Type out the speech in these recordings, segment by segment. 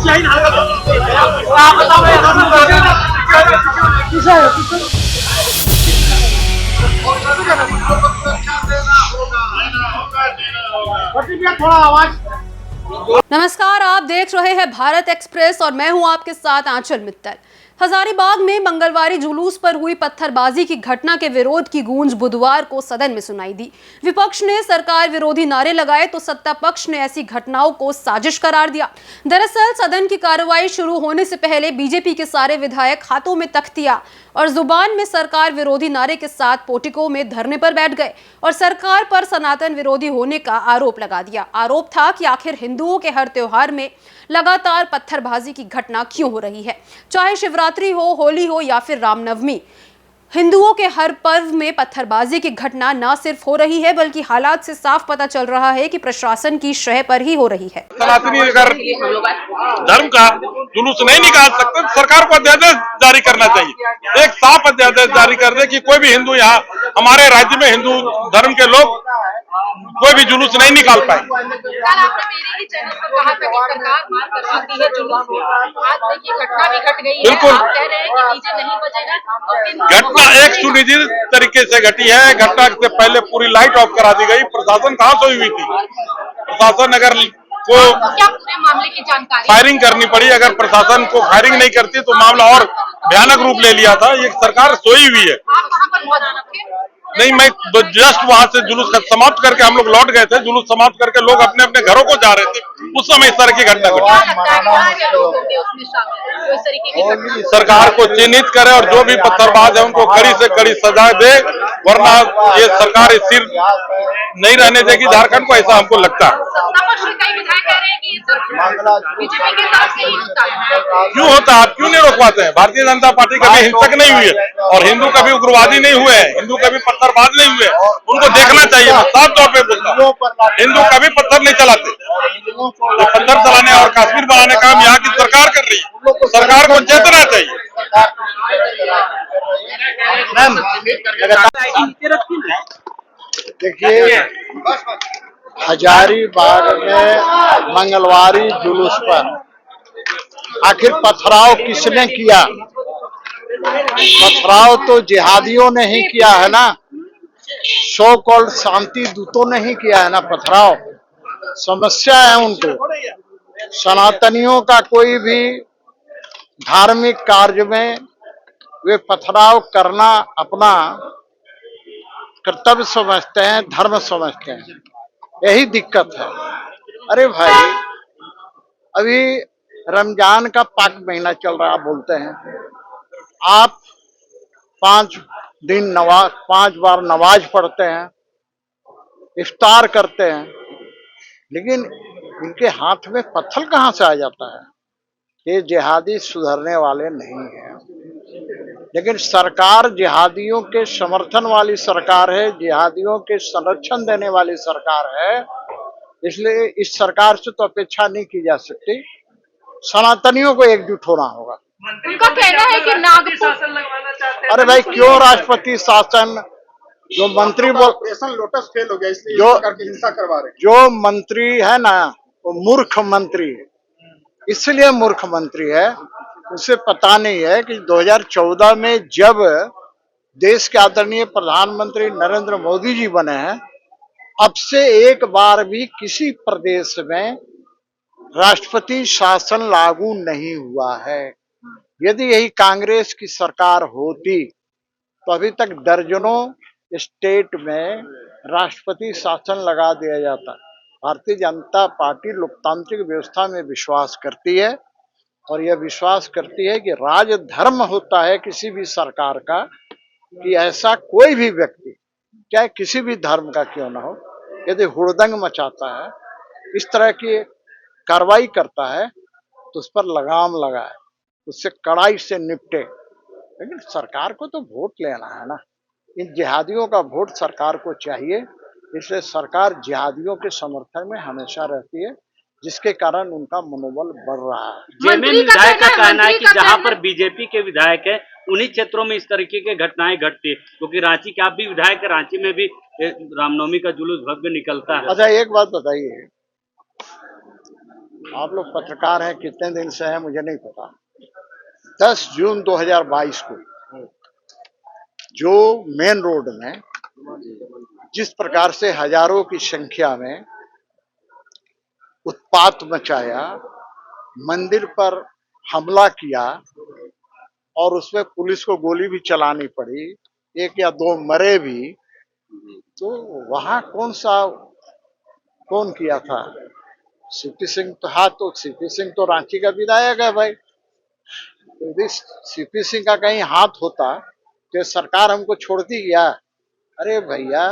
थोड़ा आवाज। नमस्कार, आप देख रहे हैं भारत एक्सप्रेस और मैं हूं आपके साथ आंचल मित्तल। हजारीबाग में मंगलवारी जुलूस पर हुई पत्थरबाजी की घटना के विरोध की गूंज बुधवार को सदन में सुनाई दी। विपक्ष ने सरकार विरोधी नारे लगाए तो सत्ता पक्ष ने ऐसी घटनाओं को साजिश करार दिया। दरअसल सदन की कार्रवाई शुरू होने से पहले बीजेपी के सारे विधायक हाथों में तख्तियां और जुबान में सरकार विरोधी नारे के साथ पोर्टिको में धरने पर बैठ गए और सरकार पर सनातन विरोधी होने का आरोप लगा दिया। आरोप था कि आखिर हिंदुओं के हर त्योहार में लगातार पत्थरबाजी की घटना क्यों हो रही है। चाहे शिवरात्रि हो, होली हो या फिर रामनवमी, हिंदुओं के हर पर्व में पत्थरबाजी की घटना न सिर्फ हो रही है बल्कि हालात से साफ पता चल रहा है कि प्रशासन की शह पर ही हो रही है। सनातनी अगर धर्म का जुलूस नहीं निकाल सकते तो सरकार को अध्यादेश जारी करना चाहिए, एक साफ अध्यादेश जारी कर दे कि कोई भी हिंदू यहाँ हमारे राज्य में हिंदू धर्म के लोग कोई भी जुलूस नहीं निकाल पाए। कल आपने मेरे ही चैनल पर कहा था कि सरकार मार करवाती है जुलूस में, आज देखिए घटना भी घट गई है। बिल्कुल, आप कह रहे हैं कि डीजे नहीं बजेगा। घटना एक सुनिश्चित तरीके से घटी है। घटना से पहले पूरी लाइट ऑफ करा दी गई। प्रशासन कहाँ सोई हुई थी? प्रशासन अगर को क्या पूरे मामले की जानकारी फायरिंग करनी पड़ी, अगर प्रशासन को फायरिंग नहीं करती तो मामला और भयानक रूप ले लिया था। ये सरकार सोई हुई है। आप वहाँ पर मौजूद थे? नहीं, मैं जस्ट वहां से जुलूस समाप्त करके हम लोग लौट गए थे। जुलूस समाप्त करके लोग अपने अपने घरों को जा रहे थे, उस समय इस तरह की घटना घटी। क्या लगता है कौन से लोग होंगे उसमें शामिल जो इस तरीके की घटना? सरकार को चिन्हित करे और जो भी पत्थरबाज है उनको कड़ी से कड़ी सजा दे, वरना ये सरकार स्थिर नहीं रहने देगी झारखंड को, ऐसा हमको लगता है। सत्ता पक्ष के कई विधायक कह रहे हैं कि ये सब बीजेपी के तरफ से ही होता है। क्यों होता है? आप क्यों नहीं रोक पाते हैं? भारतीय जनता पार्टी कभी हिंसक नहीं हुई है और हिंदू कभी उग्रवादी नहीं हुए हैं, हिंदू कभी पत्थरबाज नहीं हुए। उनको देखना चाहिए। मैं साफ तौर पे बोलता हूँ, हिंदू कभी पत्थर नहीं चलाते। ये पत्थर चलाने और कश्मीर बनाने का काम यहाँ की सरकार कर रही है। सरकार को चेतना चाहिए। देखिए, हजारीबाग में मंगलवारी जुलूस पर आखिर पथराव किसने किया? पथराव तो जिहादियों ने ही किया है ना, सो कॉल्ड शांति दूतों ने ही किया है ना पथराव। समस्या है उनको। सनातनियों का कोई भी धार्मिक कार्य में वे पथराव करना अपना कर्तव्य समझते हैं, धर्म समझते हैं। यही दिक्कत है। अरे भाई, अभी रमजान का पाक महीना चल रहा बोलते हैं, आप 5 बार नमाज पढ़ते हैं, इफ्तार करते हैं, लेकिन इनके हाथ में पत्थर कहाँ से आ जाता है? ये जिहादी सुधरने वाले नहीं हैं। लेकिन सरकार जिहादियों के समर्थन वाली सरकार है, जिहादियों के संरक्षण देने वाली सरकार है, इसलिए इस सरकार से तो अपेक्षा नहीं की जा सकती। सनातनियों को एकजुट होना होगा। उनका कहना है कि नागपुर लगवाना चाहते हैं। अरे भाई, क्यों राष्ट्रपति शासन? जो मंत्री ऑपरेशन लोटस फेल हो गया, इसलिए जो करके हिंसा करवा रहे हैं। जो मंत्री है ना, वो मूर्ख मंत्री है। इसलिए मूर्ख मंत्री है, उसे पता नहीं है कि 2014 में जब देश के आदरणीय प्रधानमंत्री नरेंद्र मोदी जी बने हैं, अब से एक बार भी किसी प्रदेश में राष्ट्रपति शासन लागू नहीं हुआ है। यदि यही कांग्रेस की सरकार होती तो अभी तक दर्जनों स्टेट में राष्ट्रपति शासन लगा दिया जाता। भारतीय जनता पार्टी लोकतांत्रिक व्यवस्था में विश्वास करती है और यह विश्वास करती है कि राजधर्म होता है किसी भी सरकार का, कि ऐसा कोई भी व्यक्ति चाहे किसी भी धर्म का क्यों ना हो, यदि हुड़दंग मचाता है, इस तरह की कार्रवाई करता है, तो उस पर लगाम लगाए, उससे कड़ाई से निपटे। लेकिन सरकार को तो वोट लेना है ना, इन जिहादियों का वोट सरकार को चाहिए। इसलिए सरकार जिहादियों के समर्थन में हमेशा रहती है, जिसके कारण उनका मनोबल बढ़ रहा है। जेएमएम विधायक का कहना है कि जहां पर बीजेपी के विधायक है उन्हीं क्षेत्रों में इस तरीके के घटनाएं घटती है, क्योंकि रांची के आप भी विधायक है, रांची में भी रामनवमी का जुलूस भव्य निकलता है। अच्छा, एक बात बताइए, आप लोग पत्रकार हैं, कितने दिन से हैं मुझे नहीं पता। 10 जून 2022 को जो मेन रोड में जिस प्रकार से हजारों की संख्या में उत्पात मचाया, मंदिर पर हमला किया और उसमें पुलिस को गोली भी चलानी पड़ी, 1 या 2 मरे भी, तो वहां कौन किया था? सीपी सिंह तो सीपी सिंह तो रांची का विधायक है भाई। यदि सीपी सिंह का कहीं हाथ होता तो सरकार हमको छोड़ती क्या? अरे भैया,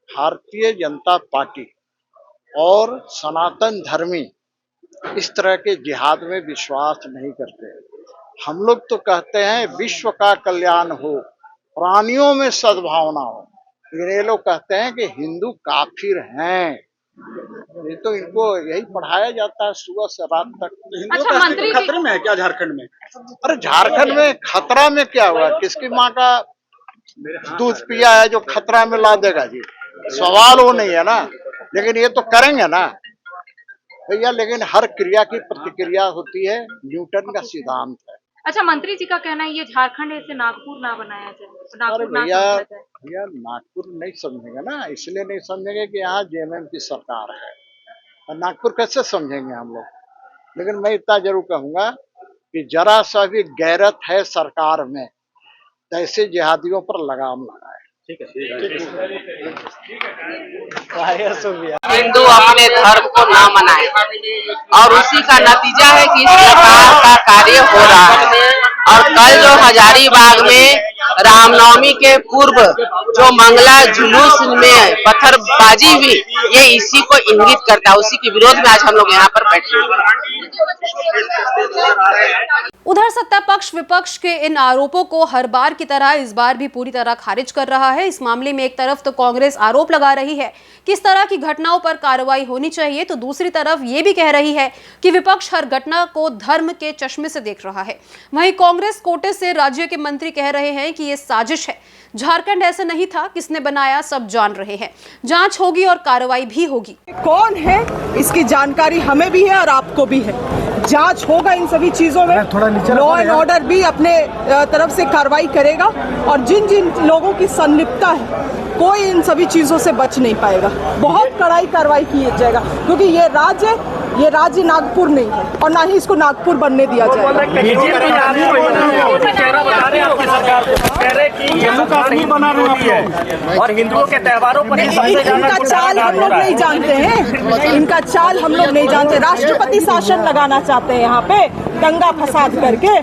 भारतीय जनता पार्टी और सनातन धर्मी इस तरह के जिहाद में विश्वास नहीं करते। हम लोग तो कहते हैं विश्व का कल्याण हो, प्राणियों में सद्भावना हो, लेकिन ये लोग कहते हैं कि हिंदू काफिर हैं। ये तो इनको यही पढ़ाया जाता है सुबह से रात तक। अच्छा, मंत्री खतरे में है क्या झारखंड में? अरे झारखंड में खतरा में क्या हुआ? किसकी माँ का दूध पिया है जो खतरा में ला देगा जी? सवाल वो नहीं है ना, लेकिन ये तो करेंगे ना भैया। लेकिन हर क्रिया की प्रतिक्रिया होती है, न्यूटन का सिद्धांत है। अच्छा, मंत्री जी का कहना है ये झारखंड ऐसे नागपुर ना बनाया जाए, अरे नागपुर ना भैया समझा जाए। भैया, नागपुर नहीं समझेंगे ना, इसलिए नहीं समझेंगे कि यहाँ जेएमएम की सरकार है, और नागपुर कैसे समझेंगे हम लोग। लेकिन मैं इतना जरूर कहूंगा कि जरा सा भी गैरत है सरकार में तो ऐसे जिहादियों पर लगाम लगाए। हिंदू अपने धर्म को ना मनाए और उसी का नतीजा है कि इस प्रकार का कार्य हो रहा है। और कल जो हजारीबाग में रामनवमी के पूर्व जो मंगला जुलूस में पत्थरबाजी हुई, ये इसी को इंगित करता है। उसी के विरोध में आज हम लोग यहाँ पर बैठे हैं। उधर सत्ता पक्ष विपक्ष के इन आरोपों को हर बार की तरह इस बार भी पूरी तरह खारिज कर रहा है। इस मामले में एक तरफ तो कांग्रेस आरोप लगा रही है कि इस तरह की घटनाओं पर कार्रवाई होनी चाहिए, तो दूसरी तरफ ये भी कह रही है कि विपक्ष हर घटना को धर्म के चश्मे से देख रहा है। वहीं कांग्रेस कोटे से राज्य के मंत्री कह रहे हैं कि ये साजिश है, झारखंड ऐसे नहीं था, किसने बनाया सब जान रहे हैं, जांच होगी और कार्रवाई भी होगी। कौन है इसकी जानकारी हमें भी है और आपको भी है। जांच होगा इन सभी चीजों में, लॉ एंड ऑर्डर भी अपने तरफ से कार्रवाई करेगा और जिन जिन लोगों की संलिप्तता है कोई इन सभी चीजों से बच नहीं पाएगा। बहुत कड़ाई कार्रवाई की जाएगा, क्योंकि ये राज्य नागपुर नहीं है और ना ही इसको नागपुर बनने दिया जाएगा। और हिंदुओं के त्योहारों पर इनका चाल हम लोग नहीं जानते हैं, इनका चाल हम लोग नहीं जानते। राष्ट्रपति शासन लगाना चाहते हैं यहाँ पे दंगा फसाद करके।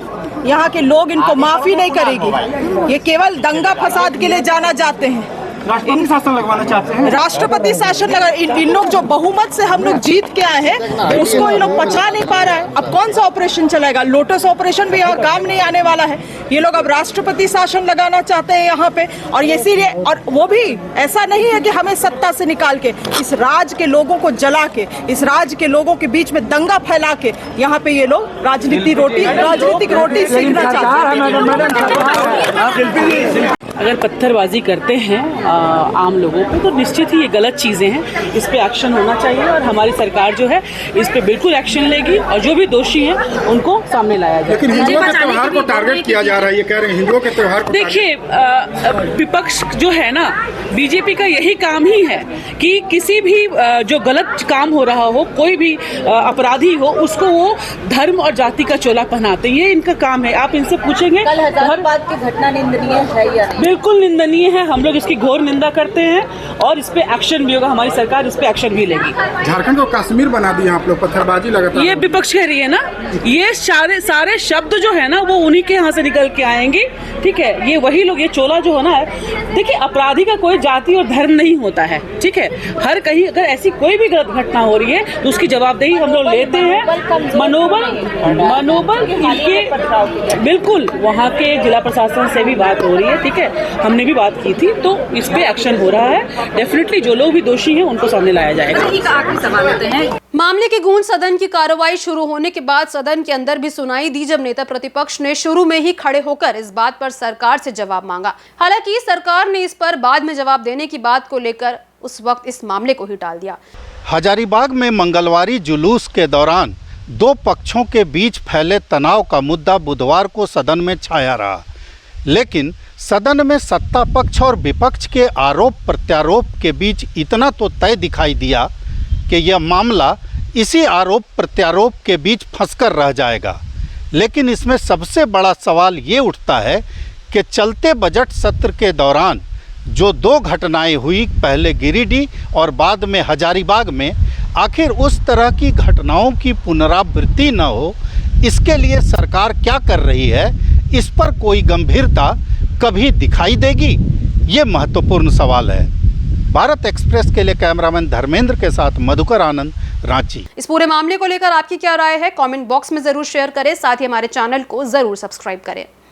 यहाँ के लोग इनको माफी नहीं करेगी। ये केवल दंगा फसाद के लिए जाना चाहते हैं, राष्ट्रपति शासन लगवाना चाहते हैं। राष्ट्रपति शासन लगा। इन लोग जो बहुमत से हम लोग जीत के आए हैं उसको इन लोग पचा नहीं पा रहा है। अब कौन सा ऑपरेशन चलेगा? लोटस ऑपरेशन भी यहाँ काम नहीं आने वाला है। ये लोग अब राष्ट्रपति शासन लगाना चाहते हैं यहाँ पे, और इसीलिए, और वो भी ऐसा नहीं है कि हमें सत्ता से निकाल के, इस राज्य के लोगों को जला के, इस राज्य के लोगों के बीच में दंगा फैला के यहाँ पे ये लोग राजनीतिक रोटी सेकना चाहते हैं। अगर पत्थरबाजी करते हैं आम लोगों को तो निश्चित ही ये गलत चीज़ें हैं, इस पे एक्शन होना चाहिए और हमारी सरकार जो है इस पे बिल्कुल एक्शन लेगी और जो भी दोषी हैं उनको सामने लाया जाए। लेकिन हिंदुओं के त्योहार को टारगेट किया जा रहा है, ये कह रहे हैं हिंदुओं के त्योहार को। देखिए, विपक्ष जो है ना, बीजेपी का यही काम ही है कि किसी भी जो गलत काम हो रहा हो, कोई भी अपराधी हो, उसको वो धर्म और जाति का चोला पहनाते, ये इनका काम है। आप इनसे पूछेंगे कल हजारीबाग की घटना निंदनीय है या नहीं? बिल्कुल निंदनीय है, हम लोग इसकी घोर निंदा करते हैं और इस पे एक्शन भी होगा। हमारी सरकार इस पे एक्शन भी लेगी। झारखंड को कश्मीर बना दिया आप लोग, पत्थरबाजी लगातार। ये विपक्ष कह रही है ना, ये सारे शब्द जो है ना वो उन्हीं के यहाँ से निकल के आएंगे, ठीक है। ये वही लोग, ये चोला जो होना है, देखिए अपराधी का कोई जाति और धर्म नहीं होता है, ठीक है। हर कहीं अगर ऐसी कोई भी गलत घटना हो रही है तो उसकी जवाबदेही हम लोग लेते हैं। मनोबल इनके, बिल्कुल वहाँ के जिला प्रशासन से भी बात हो रही है, ठीक है, हमने भी बात की थी, तो इस पे एक्शन हो रहा है। डेफिनेटली जो लोग भी दोषी हैं उनको सामने लाया जाएगा। आखिरी सवाल होते हैं। मामले की गूंज सदन की कार्रवाई शुरू होने के बाद सदन के अंदर भी सुनाई दी, जब नेता प्रतिपक्ष ने शुरू में ही खड़े होकर इस बात पर सरकार से जवाब मांगा। हालांकि सरकार ने इस पर बाद में जवाब देने की बात को लेकर उस वक्त इस मामले को ही टाल दिया। हजारीबाग में मंगलवारी जुलूस के दौरान दो पक्षों के बीच फैले तनाव का मुद्दा बुधवार को सदन में छाया रहा, लेकिन सदन में सत्ता पक्ष और विपक्ष के आरोप प्रत्यारोप के बीच इतना तो तय दिखाई दिया कि यह मामला इसी आरोप प्रत्यारोप के बीच फंसकर रह जाएगा। लेकिन इसमें सबसे बड़ा सवाल ये उठता है कि चलते बजट सत्र के दौरान जो दो घटनाएं हुई, पहले गिरिडीह और बाद में हजारीबाग में, आखिर उस तरह की घटनाओं की पुनरावृत्ति न हो, इसके लिए सरकार क्या कर रही है, इस पर कोई गंभीरता कभी दिखाई देगी? ये महत्वपूर्ण सवाल है। भारत एक्सप्रेस के लिए कैमरामैन धर्मेंद्र के साथ मधुकर आनंद, रांची। इस पूरे मामले को लेकर आपकी क्या राय है, कमेंट बॉक्स में जरूर शेयर करें, साथ ही हमारे चैनल को जरूर सब्सक्राइब करें।